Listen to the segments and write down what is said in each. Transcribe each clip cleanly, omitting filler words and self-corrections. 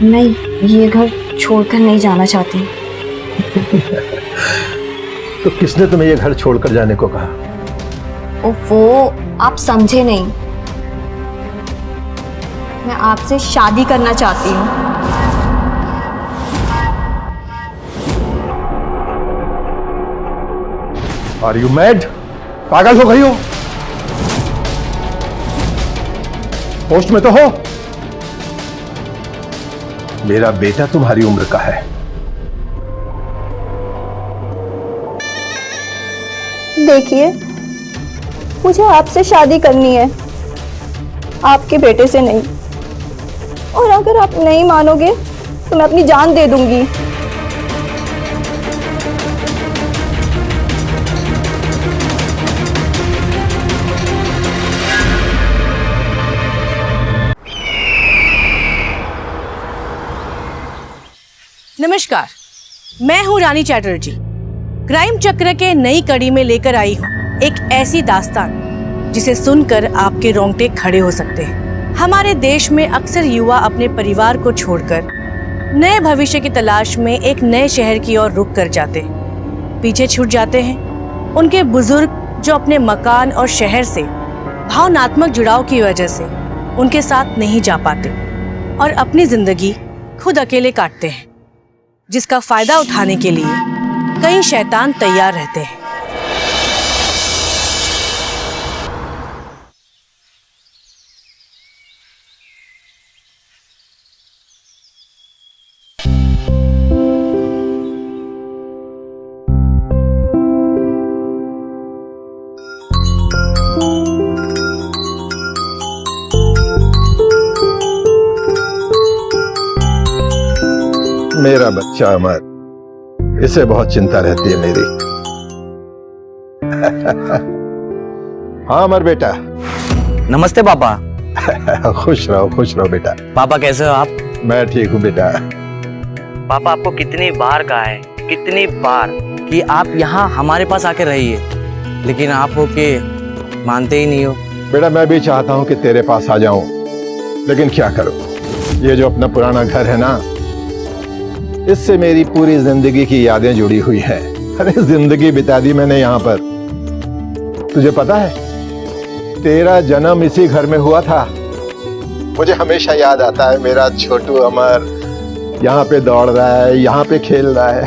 मैं ये घर छोड़कर नहीं जाना चाहती। तो किसने तुम्हें ये घर छोड़कर जाने को कहा? वो आप समझे नहीं। मैं आपसे शादी करना चाहती हूँ। Are you mad? पागल हो गई हो? होश में तो हो? मेरा बेटा तुम्हारी उम्र का है। देखिए, मुझे आपसे शादी करनी है, आपके बेटे से नहीं। और अगर आप नहीं मानोगे तो मैं अपनी जान दे दूंगी। नमस्कार, मैं हूं रानी चैटर्जी। क्राइम चक्र के नई कड़ी में लेकर आई हूं एक ऐसी दास्तान जिसे सुनकर आपके रोंगटे खड़े हो सकते हैं। हमारे देश में अक्सर युवा अपने परिवार को छोड़कर नए भविष्य की तलाश में एक नए शहर की ओर रुख कर जाते हैं। पीछे छूट जाते हैं उनके बुजुर्ग जो अपने मकान और शहर से भावनात्मक जुड़ाव की वजह से उनके साथ नहीं जा पाते और अपनी जिंदगी खुद अकेले काटते हैं, जिसका फायदा उठाने के लिए कई शैतान तैयार रहते हैं। मेरा बच्चा अमर, इसे बहुत चिंता रहती है मेरी। हाँ अमर बेटा। नमस्ते पापा। खुश रहो बेटा। पापा कैसे हो आप? मैं ठीक हूँ बेटा। पापा आपको कितनी बार कहा है, कितनी बार कि आप यहाँ हमारे पास आके रहिए, लेकिन आप हो के मानते ही नहीं हो। बेटा मैं भी चाहता हूँ कि तेरे पास आ जाऊं, लेकिन क्या करूं, ये जो अपना पुराना घर है ना, इससे मेरी पूरी जिंदगी की यादें जुड़ी हुई हैं। अरे जिंदगी बिता दी मैंने यहाँ पर। तुझे पता है, तेरा जन्म इसी घर में हुआ था। मुझे हमेशा याद आता है मेरा छोटू अमर यहाँ पे दौड़ रहा है, यहाँ पे खेल रहा है।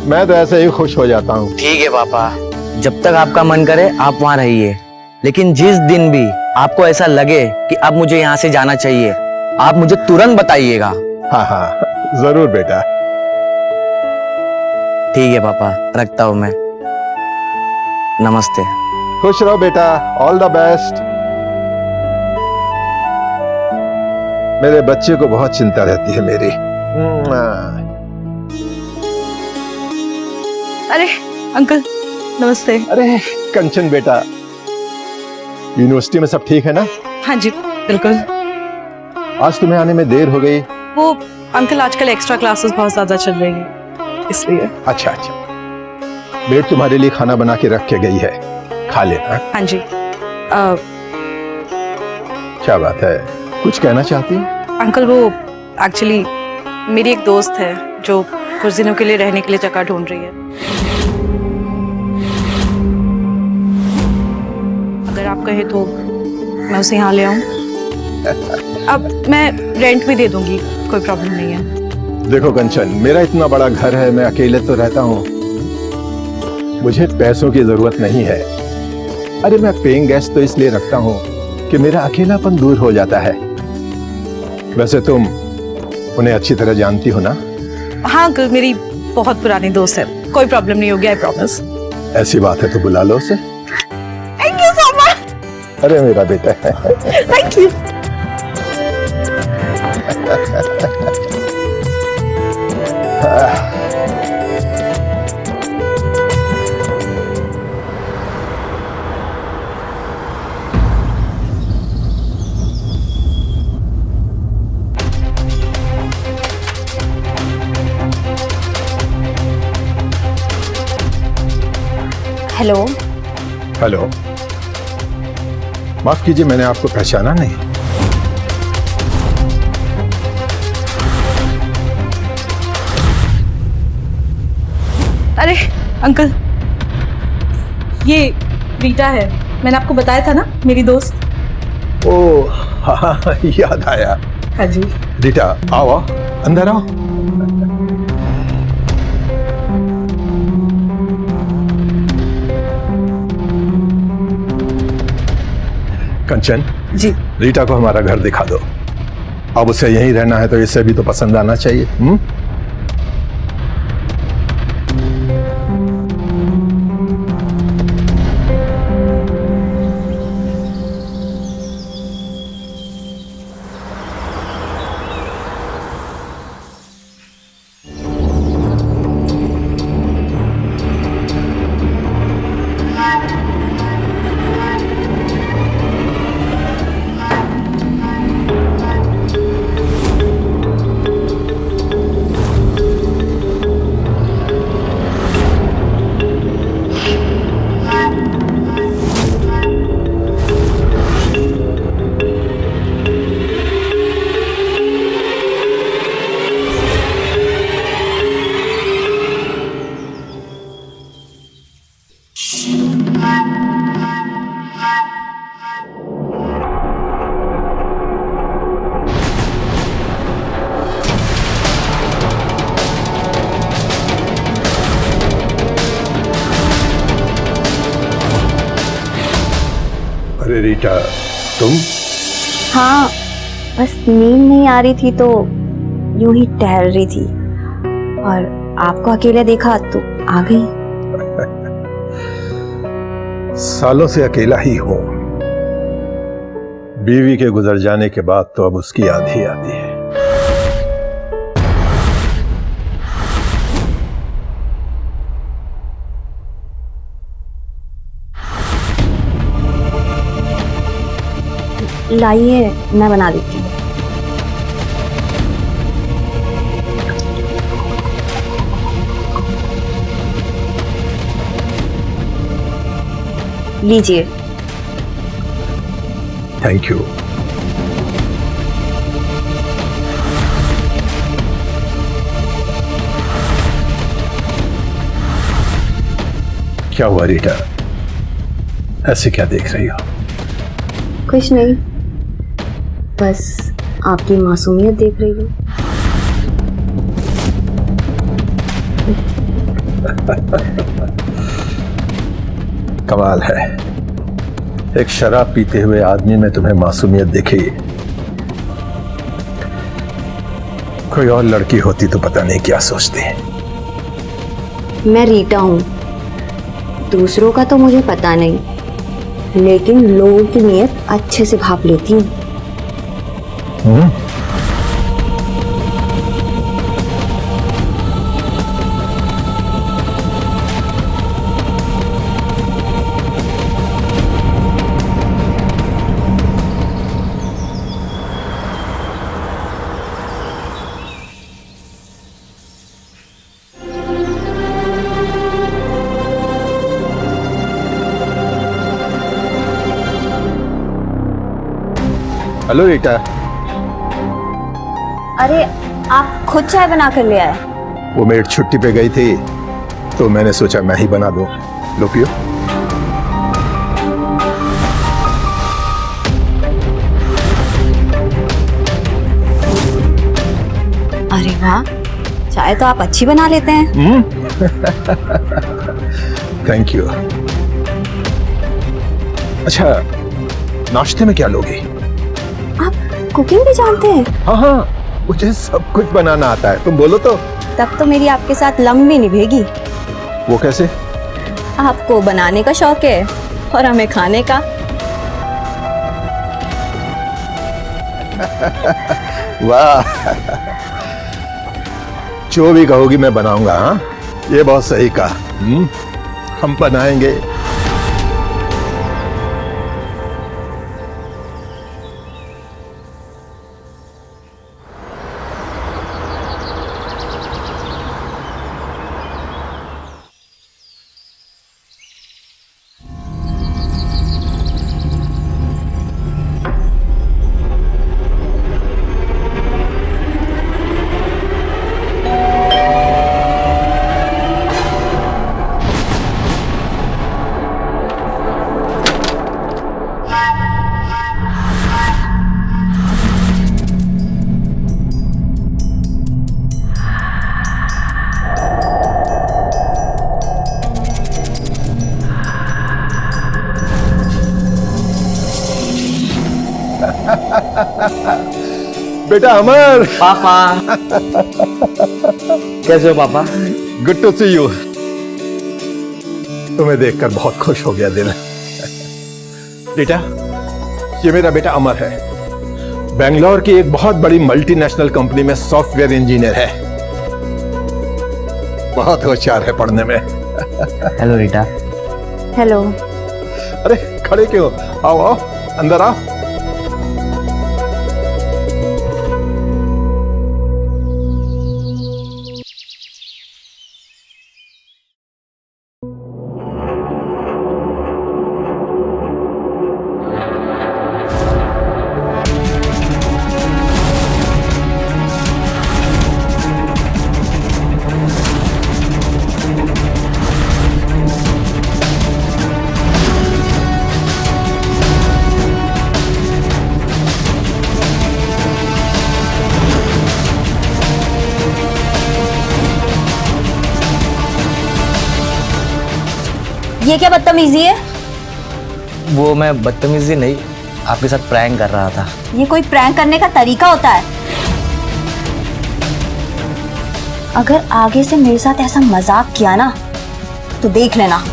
मैं तो ऐसे ही खुश हो जाता हूँ। ठीक है पापा, जब तक आपका मन करे आप वहाँ रहिए, लेकिन जिस दिन भी आपको ऐसा लगे कि अब मुझे यहाँ से जाना चाहिए, आप मुझे तुरंत बताइएगा। हाँ जरूर बेटा। ठीक है पापा, रखता हूँ मैं। नमस्ते। खुश रहो बेटा, ऑल द बेस्ट। मेरे बच्चे को बहुत चिंता रहती है मेरी। अरे अंकल नमस्ते। अरे कंचन बेटा, यूनिवर्सिटी में सब ठीक है ना? हाँ जी बिल्कुल। आज तुम्हें आने में देर हो गई। वो अंकल आजकल एक्स्ट्रा क्लासेस बहुत ज्यादा चल रही हैं, इसलिए। अच्छा, बेट तुम्हारे लिए खाना बना के रख के गई है, खा लेना। हाँ जी। क्या बात है, कुछ कहना चाहती है? अंकल वो एक्चुअली मेरी एक दोस्त है जो कुछ दिनों के लिए रहने के लिए जगह ढूंढ रही है। अगर आप कहे तो मैं उसे यहाँ ले आऊं। अब मैं रेंट भी दे दूंगी, कोई प्रॉब्लम नहीं है। देखो कंचन, मेरा इतना बड़ा घर है, मैं अकेले तो रहता हूँ, मुझे पैसों की जरूरत नहीं है। अरे मैं पेइंग गेस्ट तो इसलिए रखता हूँ कि मेरा अकेलापन दूर हो जाता है। वैसे तुम उन्हें अच्छी तरह जानती हो ना? हाँ अंकल, मेरी बहुत पुरानी दोस्त है, कोई प्रॉब्लम नहीं होगी, आई प्रॉमिस। ऐसी बात है तो बुला लो उसे। Thank you so much. अरे मेरा बेटा। Thank you. हेलो। हेलो, माफ कीजिए, मैंने आपको पहचाना नहीं। अंकल, ये रीटा है, मैंने आपको बताया था ना, मेरी दोस्त। ओ हाँ, याद आया। हाँ जी। रीटा आओ आओ, अंदर आओ। कंचन जी। रीटा को हमारा घर दिखा दो। अब उसे यहीं रहना है तो इसे भी तो पसंद आना चाहिए। अरे रीटा तुम? हाँ, बस नींद नहीं आ रही थी तो यूं ही टहल रही थी और आपको अकेले देखा तो आ गई। सालों से अकेला ही हूं। बीवी के गुजर जाने के बाद तो अब उसकी याद ही आती है। लाइए, मैं बना देती हूँ। लीजिए। Thank you. क्या हुआ रीटा, ऐसे क्या देख रही हो? कुछ नहीं, बस आपकी मासूमियत देख रही हूँ। कमाल है, एक शराब पीते हुए आदमी में तुम्हें मासूमियत दिखी। कोई और लड़की होती तो पता नहीं क्या सोचती। मैं रीटा हूँ, दूसरों का तो मुझे पता नहीं, लेकिन लोगों की नीयत अच्छे से भाप लेती हूँ। Hello Rita. अरे, आप खुद चाय बना कर ले आए? वो मेड छुट्टी पे गई थी तो मैंने सोचा मैं ही बना दूं। लो पियो। अरे वाह, चाय तो आप अच्छी बना लेते हैं। Thank you. अच्छा, नाश्ते में क्या लोगे? आप कुकिंग भी जानते हैं? हाँ हाँ, मुझे सब कुछ बनाना आता है। तुम बोलो तो। तब तो मेरी आपके साथ लंबी निभेगी। वो कैसे? आपको बनाने का शौक है और हमें खाने का। वाह, जो भी कहोगी मैं बनाऊंगा। हाँ, ये बहुत सही कहा। हम बनाएंगे। बेटा अमर, पापा। कैसे हो पापा? Good to see you. तुम्हें देखकर बहुत खुश हो गया दिल। बेटा, ये मेरा बेटा अमर है, बेंगलोर की एक बहुत बड़ी मल्टीनेशनल कंपनी में सॉफ्टवेयर इंजीनियर है। बहुत होशियार है पढ़ने में। Hello Rita. हेलो। अरे खड़े क्यों? आओ आओ, अंदर आओ। ये क्या बदतमीजी है? वो मैं बदतमीजी नहीं, आपके साथ प्रैंक कर रहा था। ये कोई प्रैंक करने का तरीका होता है? अगर आगे से मेरे साथ ऐसा मजाक किया ना तो देख लेना।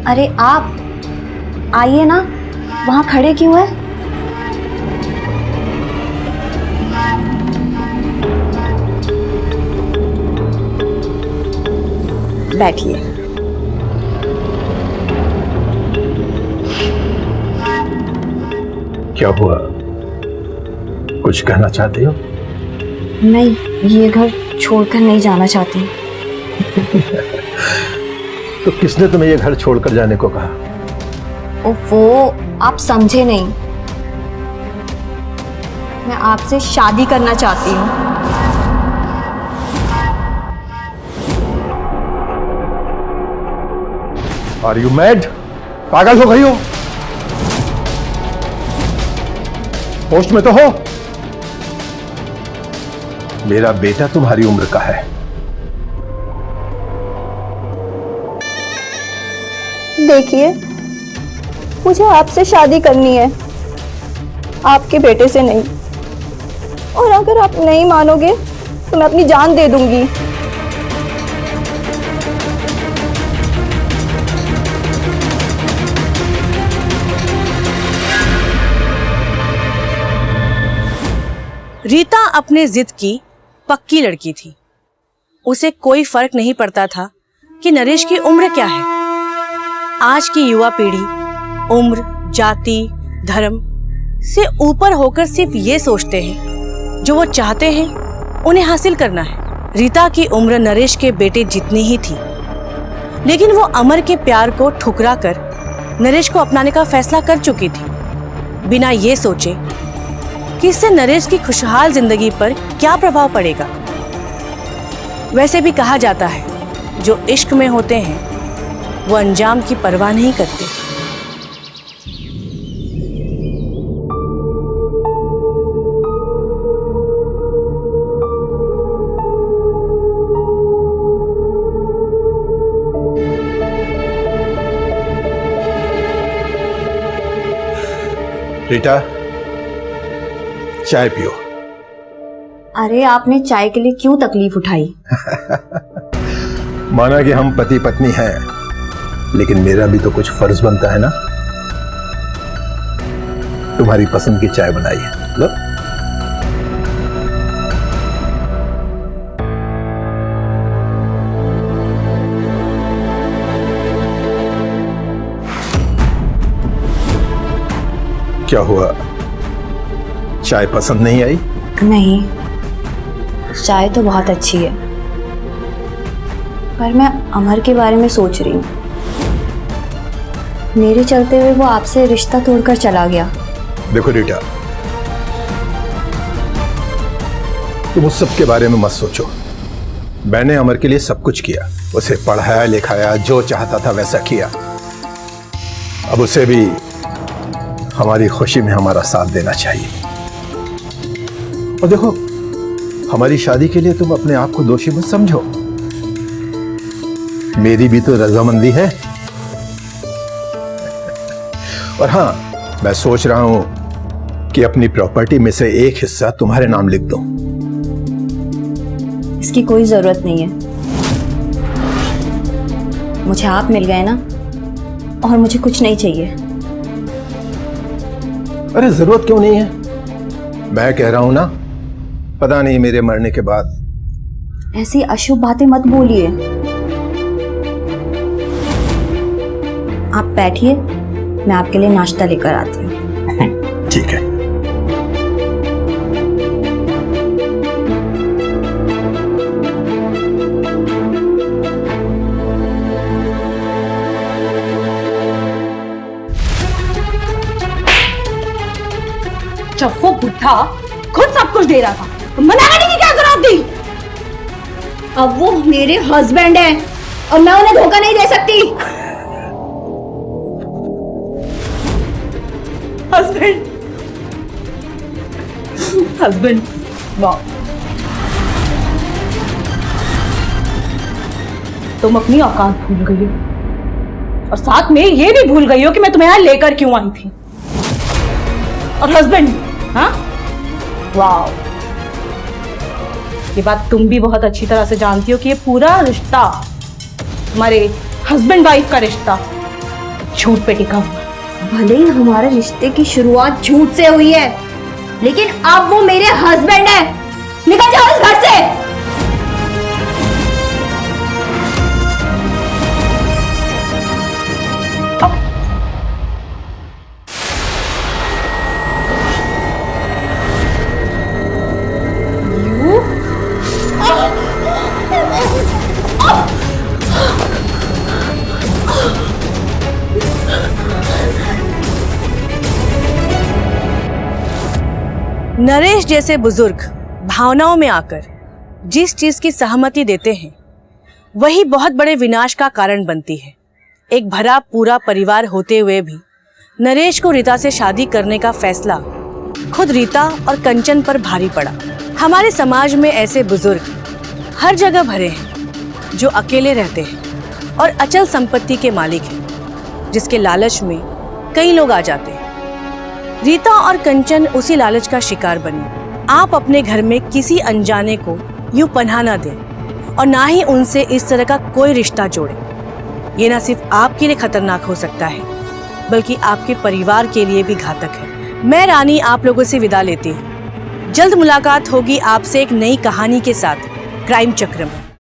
अरे आप आइए ना, वहां खड़े क्यों हैं? बैठिए। क्या हुआ? कुछ कहना चाहते हो? नहीं, ये घर छोड़कर नहीं जाना चाहती। तो किसने तुम्हें ये घर छोड़कर जाने को कहा? वो आप समझे नहीं। मैं आपसे शादी करना चाहती हूँ। Are you mad? पागल हो गई हो? होश में तो हो? मेरा बेटा तुम्हारी उम्र का है। देखिए, मुझे आपसे शादी करनी है, आपके बेटे से नहीं। और अगर आप नहीं मानोगे तो मैं अपनी जान दे दूंगी। रीता अपने जिद की पक्की लड़की थी। उसे कोई फर्क नहीं पड़ता था कि नरेश की उम्र क्या है। आज की युवा पीढ़ी उम्र, जाति, धर्म से ऊपर होकर सिर्फ ये सोचते हैं जो वो चाहते हैं उन्हें हासिल करना है। रीता की उम्र नरेश के बेटे जितनी ही थी, लेकिन वो अमर के प्यार को ठुकरा कर नरेश को अपनाने का फैसला कर चुकी थी, बिना ये सोचे कि इससे नरेश की खुशहाल जिंदगी पर क्या प्रभाव पड़ेगा। वैसे भी कहा जाता है, जो इश्क में होते हैं वो अंजाम की परवाह नहीं करते। रीटा, चाय पियो। अरे आपने चाय के लिए क्यों तकलीफ उठाई? माना कि हम पति पत्नी हैं, लेकिन मेरा भी तो कुछ फर्ज बनता है ना। तुम्हारी पसंद की चाय बनाई है, लो। क्या हुआ, चाय पसंद नहीं आई? नहीं, चाय तो बहुत अच्छी है, पर मैं अमर के बारे में सोच रही हूँ। मेरे चलते हुए वो आपसे रिश्ता तोड़कर चला गया। देखो रीटा, तुम उस सब के बारे में मत सोचो। मैंने अमर के लिए सब कुछ किया, उसे पढ़ाया लिखाया, जो चाहता था वैसा किया। अब उसे भी हमारी खुशी में हमारा साथ देना चाहिए। और देखो, हमारी शादी के लिए तुम अपने आप को दोषी मत समझो। मेरी भी तो रजामंदी है। और हाँ, मैं सोच रहा हूं कि अपनी प्रॉपर्टी में से एक हिस्सा तुम्हारे नाम लिख दूं। इसकी कोई जरूरत नहीं है। मुझे आप मिल गए ना, और मुझे कुछ नहीं चाहिए। अरे जरूरत क्यों नहीं है? मैं कह रहा हूं ना, पता नहीं मेरे मरने के बाद। ऐसी अशुभ बातें मत बोलिए। आप बैठिए, मैं आपके लिए नाश्ता लेकर आती हूँ। ठीक है। जब वो बुढ़ा खुद सब कुछ दे रहा था तो मना करने की क्या जरूरत थी? अब वो मेरे हस्बैंड है और मैं उन्हें धोखा नहीं दे सकती। हस्बैंड, हस्बैंड, वाह, तुम अपनी औकात भूल गई हो और साथ में ये भी भूल गई हो कि मैं तुम्हें यहाँ लेकर क्यों आई थी। और हस्बैंड, हाँ, वाह, ये बात तुम भी बहुत अच्छी तरह से जानती हो कि ये पूरा रिश्ता, हमारे हस्बैंड वाइफ का रिश्ता, झूठ पे टिका हुआ। भले ही हमारे रिश्ते की शुरुआत झूठ से हुई है, लेकिन अब वो मेरे हस्बैंड है। निकल जाओ इस घर से। नरेश जैसे बुजुर्ग भावनाओं में आकर जिस चीज की सहमति देते हैं वही बहुत बड़े विनाश का कारण बनती है। एक भरा पूरा परिवार होते हुए भी नरेश को रीता से शादी करने का फैसला खुद रीता और कंचन पर भारी पड़ा। हमारे समाज में ऐसे बुजुर्ग हर जगह भरे हैं जो अकेले रहते हैं और अचल संपत्ति के मालिक हैं, जिसके लालच में कई लोग आ जाते हैं। रीता और कंचन उसी लालच का शिकार बनी। आप अपने घर में किसी अनजाने को यूं पनाह न दें और ना ही उनसे इस तरह का कोई रिश्ता जोड़ें। ये ना सिर्फ आपके लिए खतरनाक हो सकता है बल्कि आपके परिवार के लिए भी घातक है। मैं रानी आप लोगों से विदा लेती हूँ। जल्द मुलाकात होगी आपसे एक नई कहानी के साथ क्राइम चक्र में।